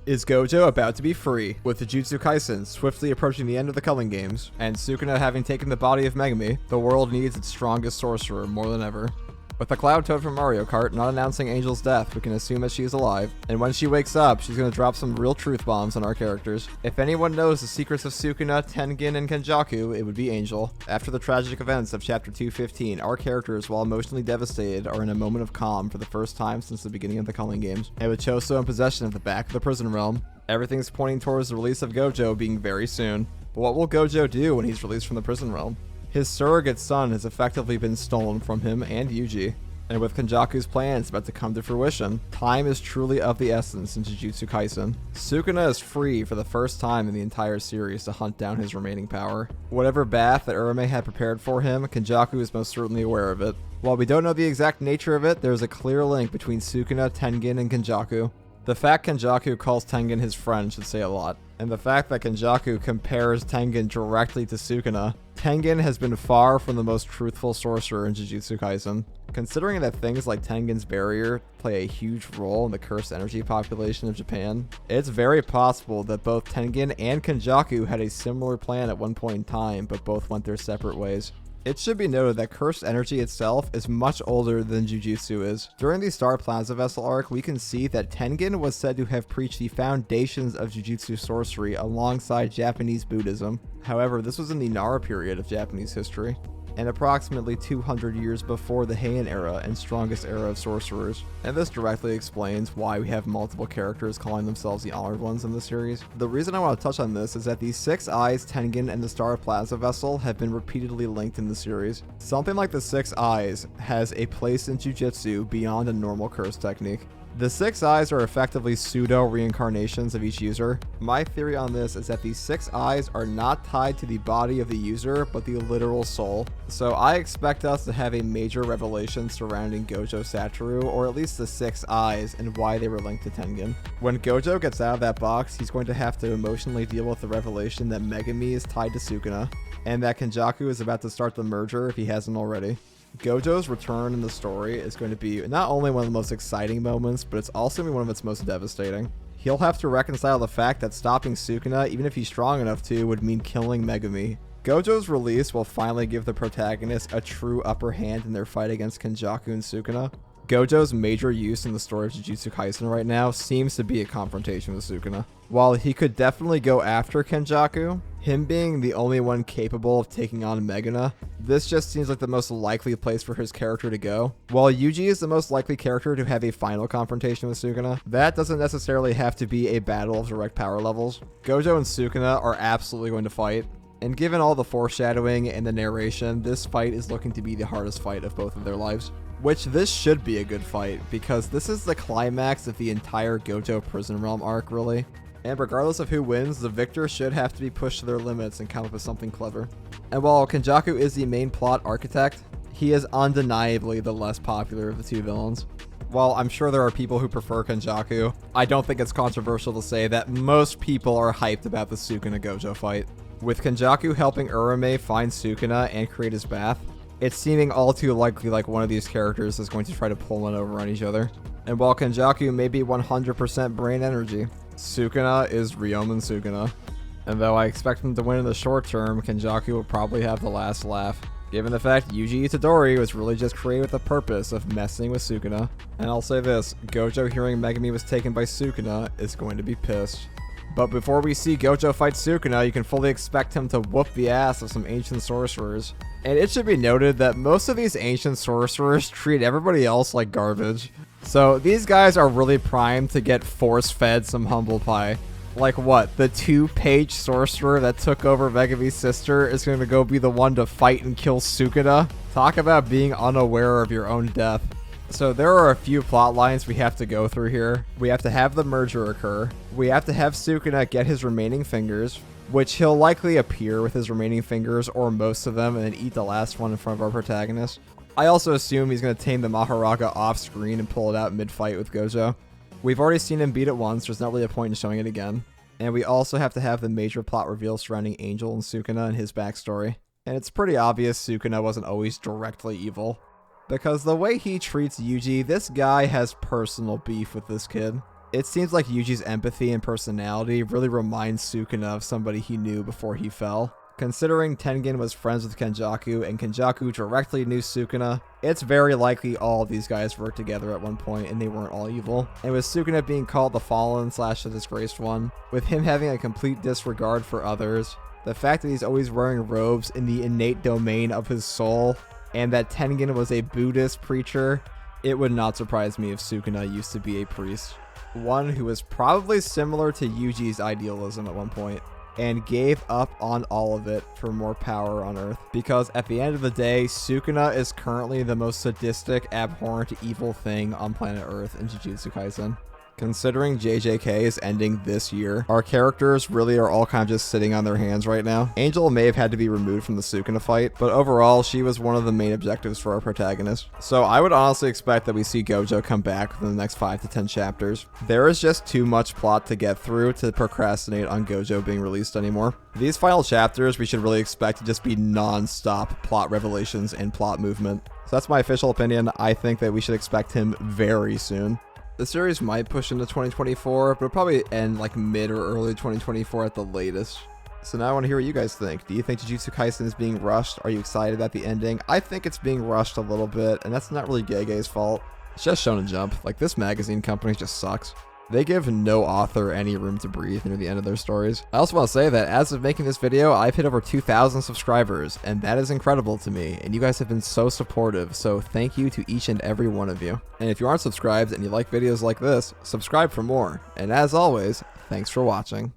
Is Gojo about to be free? With Jujutsu Kaisen swiftly approaching the end of the Culling Games, and Sukuna having taken the body of Megumi, the world needs its strongest sorcerer more than ever. With the Cloud Toad from Mario Kart not announcing Angel's death, we can assume that she is alive, and when she wakes up, she's going to drop some real truth bombs on our characters. If anyone knows the secrets of Sukuna, Tengen, and Kenjaku, it would be Angel. After the tragic events of Chapter 215, our characters, while emotionally devastated, are in a moment of calm for the first time since the beginning of the Culling Games, and with Choso in possession of the back of the prison realm. Everything's pointing towards the release of Gojo being very soon. But what will Gojo do when he's released from the prison realm? His surrogate son has effectively been stolen from him and Yuji. And with Kenjaku's plans about to come to fruition, time is truly of the essence in Jujutsu Kaisen. Sukuna is free for the first time in the entire series to hunt down his remaining power. Whatever bath that Urame had prepared for him, Kenjaku is most certainly aware of it. While we don't know the exact nature of it, there is a clear link between Sukuna, Tengen, and Kenjaku. The fact Kenjaku calls Tengen his friend should say a lot. And the fact that Kenjaku compares Tengen directly to Sukuna. Tengen has been far from the most truthful sorcerer in Jujutsu Kaisen. Considering that things like Tengen's barrier play a huge role in the cursed energy population of Japan, it's very possible that both Tengen and Kenjaku had a similar plan at one point in time, but both went their separate ways. It should be noted that cursed energy itself is much older than Jujutsu is. During the Star Plaza Vessel arc, we can see that Tengen was said to have preached the foundations of Jujutsu sorcery alongside Japanese Buddhism. However, this was in the Nara period of Japanese history, and approximately 200 years before the Heian era and strongest era of sorcerers. And this directly explains why we have multiple characters calling themselves the Honored Ones in the series. The reason I want to touch on this is that the Six Eyes, Tengen, and the Star Plaza Vessel have been repeatedly linked in the series. Something like the Six Eyes has a place in Jujutsu beyond a normal curse technique. The Six Eyes are effectively pseudo-reincarnations of each user. My theory on this is that the Six Eyes are not tied to the body of the user, but the literal soul. So I expect us to have a major revelation surrounding Gojo Satoru, or at least the Six Eyes, and why they were linked to Tengen. When Gojo gets out of that box, he's going to have to emotionally deal with the revelation that Megumi is tied to Sukuna, and that Kenjaku is about to start the merger if he hasn't already. Gojo's return in the story is going to be not only one of the most exciting moments, but it's also going to be one of its most devastating. He'll have to reconcile the fact that stopping Sukuna, even if he's strong enough to, would mean killing Megumi. Gojo's release will finally give the protagonist a true upper hand in their fight against Kenjaku and Sukuna. Gojo's major use in the story of Jujutsu Kaisen right now seems to be a confrontation with Sukuna. While he could definitely go after Kenjaku, him being the only one capable of taking on Megana, this just seems like the most likely place for his character to go. While Yuji is the most likely character to have a final confrontation with Sukuna, that doesn't necessarily have to be a battle of direct power levels. Gojo and Sukuna are absolutely going to fight, and given all the foreshadowing and the narration, this fight is looking to be the hardest fight of both of their lives. Which this should be a good fight, because this is the climax of the entire Gojo Prison Realm arc, really. And regardless of who wins, the victor should have to be pushed to their limits and come up with something clever. And while Kenjaku is the main plot architect, he is undeniably the less popular of the two villains. While I'm sure there are people who prefer Kenjaku, I don't think it's controversial to say that most people are hyped about the Sukuna Gojo fight. With Kenjaku helping Urame find Sukuna and create his bath, it's seeming all too likely like one of these characters is going to try to pull one over on each other. And while Kenjaku may be 100% brain energy, Sukuna is Ryomen Sukuna. And though I expect him to win in the short term, Kenjaku will probably have the last laugh, given the fact Yuji Itadori was really just created with the purpose of messing with Sukuna. And I'll say this, Gojo hearing Megumi was taken by Sukuna is going to be pissed. But before we see Gojo fight Sukuna, you can fully expect him to whoop the ass of some ancient sorcerers. And it should be noted that most of these ancient sorcerers treat everybody else like garbage. So these guys are really primed to get force-fed some humble pie. Like what, the 2-page sorcerer that took over Megumi's sister is going to go be the one to fight and kill Sukuna? Talk about being unaware of your own death. So there are a few plot lines we have to go through here. We have to have the merger occur. We have to have Sukuna get his remaining fingers, which he'll likely appear with his remaining fingers or most of them and then eat the last one in front of our protagonist. I also assume he's going to tame the Maharaga off screen and pull it out mid-fight with Gojo. We've already seen him beat it once, there's not really a point in showing it again. And we also have to have the major plot reveal surrounding Angel and Sukuna and his backstory. And it's pretty obvious Sukuna wasn't always directly evil. Because the way he treats Yuji, this guy has personal beef with this kid. It seems like Yuji's empathy and personality really reminds Sukuna of somebody he knew before he fell. Considering Tengen was friends with Kenjaku and Kenjaku directly knew Sukuna, it's very likely all of these guys worked together at one point and they weren't all evil. And with Sukuna being called the Fallen / the Disgraced One, with him having a complete disregard for others, the fact that he's always wearing robes in the innate domain of his soul, and that Tengen was a Buddhist preacher, it would not surprise me if Sukuna used to be a priest. One who was probably similar to Yuji's idealism at one point, and gave up on all of it for more power on Earth. Because at the end of the day, Sukuna is currently the most sadistic, abhorrent, evil thing on planet Earth in Jujutsu Kaisen. Considering JJK is ending this year, our characters really are all kind of just sitting on their hands right now. Angel may have had to be removed from the Sukuna fight, but overall, she was one of the main objectives for our protagonist. So I would honestly expect that we see Gojo come back within the next 5 to 10 chapters. There is just too much plot to get through to procrastinate on Gojo being released anymore. These final chapters, we should really expect to just be non-stop plot revelations and plot movement. So that's my official opinion. I think that we should expect him very soon. The series might push into 2024, but it'll probably end like mid or early 2024 at the latest. So now I want to hear what you guys think. Do you think Jujutsu Kaisen is being rushed? Are you excited about the ending? I think it's being rushed a little bit, and that's not really Gege's fault. It's just Shonen Jump. Like, this magazine company just sucks. They give no author any room to breathe near the end of their stories. I also want to say that as of making this video, I've hit over 2,000 subscribers, and that is incredible to me, and you guys have been so supportive, so thank you to each and every one of you. And if you aren't subscribed and you like videos like this, subscribe for more. And as always, thanks for watching.